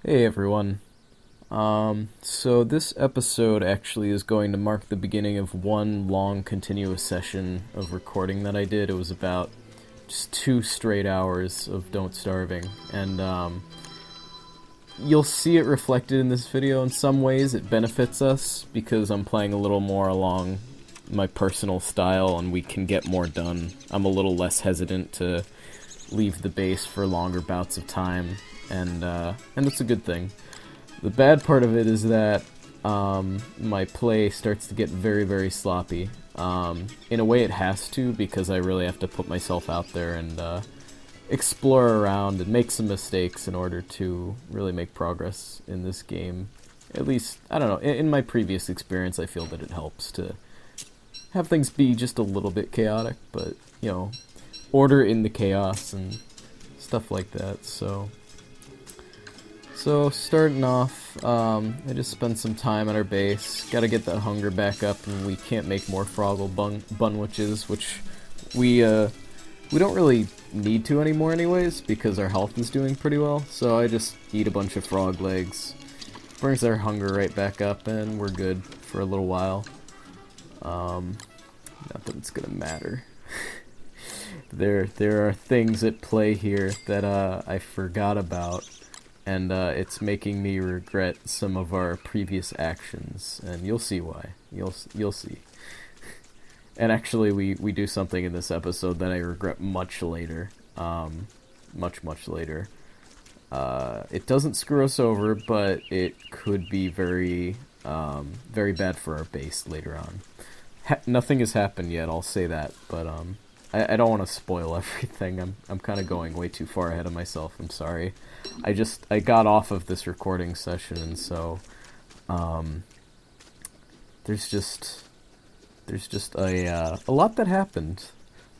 Hey everyone. So this episode actually is going to mark the beginning of one long continuous session of recording that I did. It was about just 2 straight hours of Don't Starving, and you'll see it reflected in this video. In some ways it benefits us because I'm playing a little more along my personal style and we can get more done. I'm a little less hesitant to leave the base for longer bouts of time, and that's a good thing. The bad part of it is that my play starts to get very, very sloppy. In a way it has to, because I really have to put myself out there and explore around and make some mistakes in order to really make progress in this game. At least, I don't know, in my previous experience I feel that it helps to have things be just a little bit chaotic, but, you know, order in the chaos and stuff like that, so starting off, I just spent some time at our base. Gotta get that hunger back up, and we can't make more Froggle Bunwitches, which we don't really need to anymore anyways, because our health is doing pretty well. So I just eat a bunch of frog legs. Brings our hunger right back up, and we're good for a little while. Not that it's gonna matter. There are things at play here that I forgot about. And it's making me regret some of our previous actions, and you'll see why. You'll see. And actually, we do something in this episode that I regret much later. Much later. It doesn't screw us over, but it could be very, very bad for our base later on. Nothing has happened yet, I'll say that, but I don't want to spoil everything. I'm kind of going way too far ahead of myself. I'm sorry. I got off of this recording session, and so there's just a lot that happened.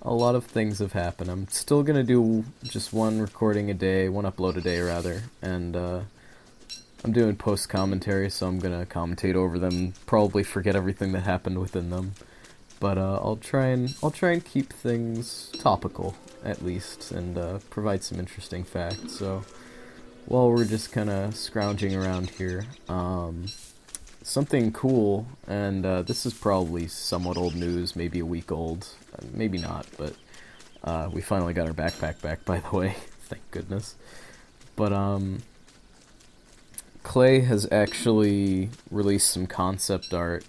A lot of things have happened. I'm still gonna do just one recording a day, one upload a day rather, and I'm doing post commentary, so I'm gonna commentate over them. Probably forget everything that happened within them. But I'll try and keep things topical at least, and provide some interesting facts. So while we're just kind of scrounging around here, something cool, and this is probably somewhat old news, maybe a week old, maybe not, but we finally got our backpack back, by the way. Thank goodness. But Clay has actually released some concept art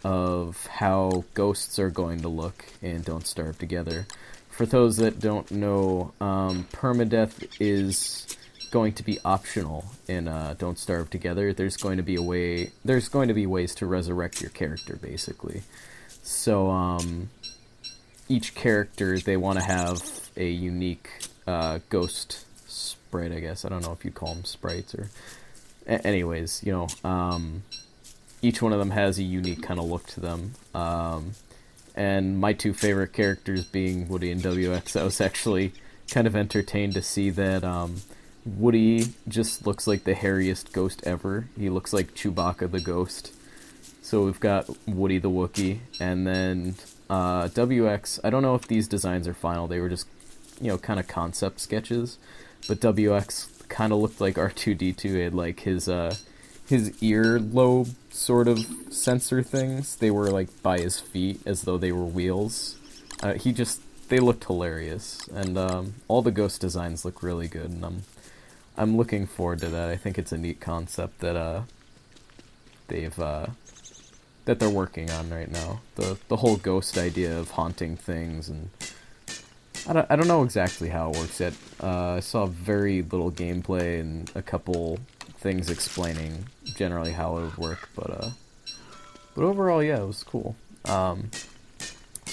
of how ghosts are going to look in Don't Starve Together. For those that don't know, permadeath is going to be optional in Don't Starve Together. There's going to be ways to resurrect your character, basically. So each character, they want to have a unique ghost sprite, I guess. I don't know if you'd call them sprites or anyways, you know, each one of them has a unique kind of look to them. And my two favorite characters being Woodie and WX, I was actually kind of entertained to see that Woodie just looks like the hairiest ghost ever. He looks like Chewbacca the ghost. So we've got Woodie the Wookiee, and then WX, I don't know if these designs are final, they were just, you know, kind of concept sketches, but WX kind of looked like R2-D2. He had like his earlobe sort of sensor things. They were like by his feet as though they were wheels. They looked hilarious, and all the ghost designs look really good, and I'm looking forward to that. I think it's a neat concept that they're working on right now. The whole ghost idea of haunting things, and I don't know exactly how it works yet. I saw very little gameplay and a couple things explaining generally how it would work, but overall, yeah, it was cool. So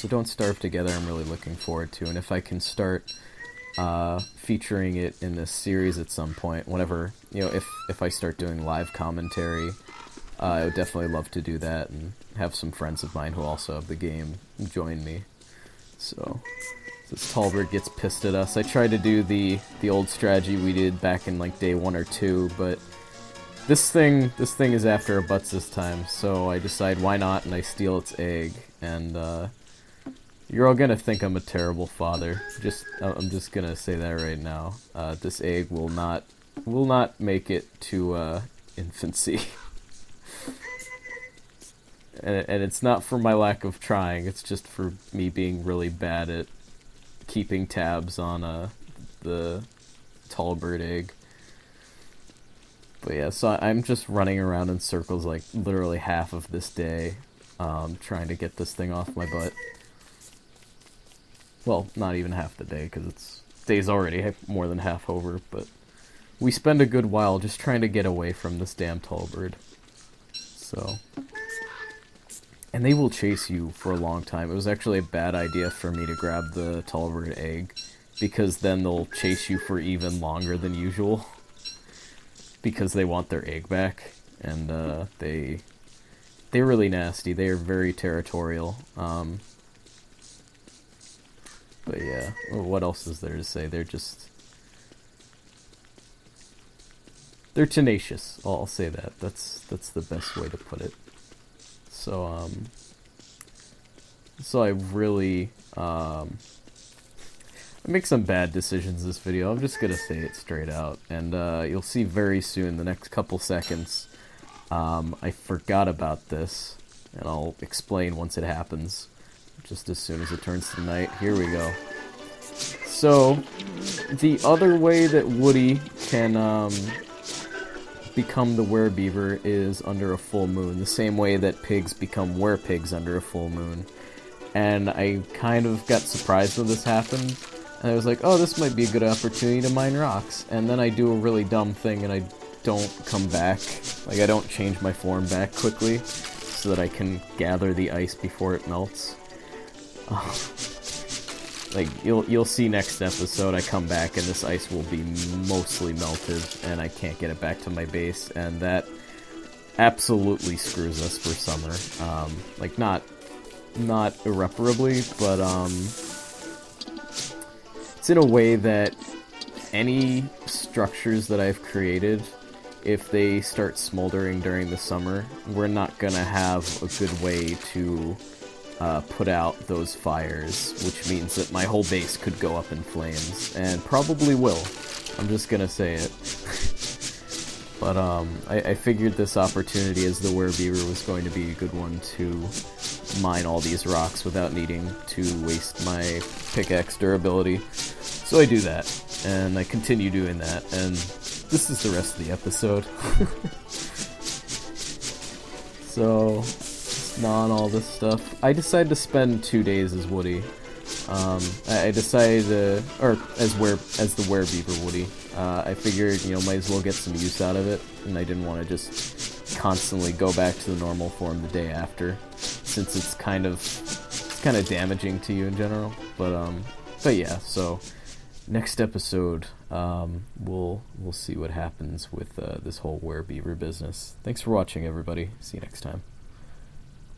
Don't Starve Together, I'm really looking forward to, and if I can start featuring it in this series at some point, whenever, you know, if I start doing live commentary, I would definitely love to do that and have some friends of mine who also have the game join me. So this Talbert gets pissed at us. I tried to do the old strategy we did back in like day 1 or 2, but this thing is after our butts this time, so I decide why not, and I steal its egg, and you're all gonna think I'm a terrible father. I'm just gonna say that right now. This egg will not will not make it to infancy. And it's not for my lack of trying, it's just for me being really bad at keeping tabs on the tall bird egg. But yeah, so I'm just running around in circles like literally half of this day, trying to get this thing off my butt. Well, not even half the day, because it's day's already more than half over, but we spend a good while just trying to get away from this damn tall bird. So... And they will chase you for a long time. It was actually a bad idea for me to grab the tall bird egg, because then they'll chase you for even longer than usual. Because they want their egg back, and they're really nasty. They are very territorial. But yeah, what else is there to say? They're tenacious. I'll say that. That's the best way to put it. So I really, I make some bad decisions this video. I'm just gonna say it straight out, and you'll see very soon, the next couple seconds, I forgot about this, and I'll explain once it happens, just as soon as it turns to night. Here we go. So, the other way that Woody can, become the werebeaver is under a full moon, the same way that pigs become werepigs under a full moon. And I kind of got surprised when this happened, and I was like, oh, this might be a good opportunity to mine rocks. And then I do a really dumb thing, and I don't come back. Like, I don't change my form back quickly, so that I can gather the ice before it melts. Like, you'll see next episode, I come back and this ice will be mostly melted, and I can't get it back to my base, and that absolutely screws us for summer. Like, not irreparably, but, it's in a way that any structures that I've created, if they start smoldering during the summer, we're not gonna have a good way to put out those fires, which means that my whole base could go up in flames, and probably will. I'm just gonna say it. But I figured this opportunity as the werebeaver was going to be a good one to mine all these rocks without needing to waste my pickaxe durability. So I do that, and I continue doing that, and this is the rest of the episode. So... on all this stuff. I decided to spend 2 days as Woody. I decided to, or as the werebeaver Woody. I figured, might as well get some use out of it, and I didn't want to just constantly go back to the normal form the day after, since it's kind of damaging to you in general. But yeah. So next episode, we'll see what happens with this whole werebeaver business. Thanks for watching, everybody. See you next time.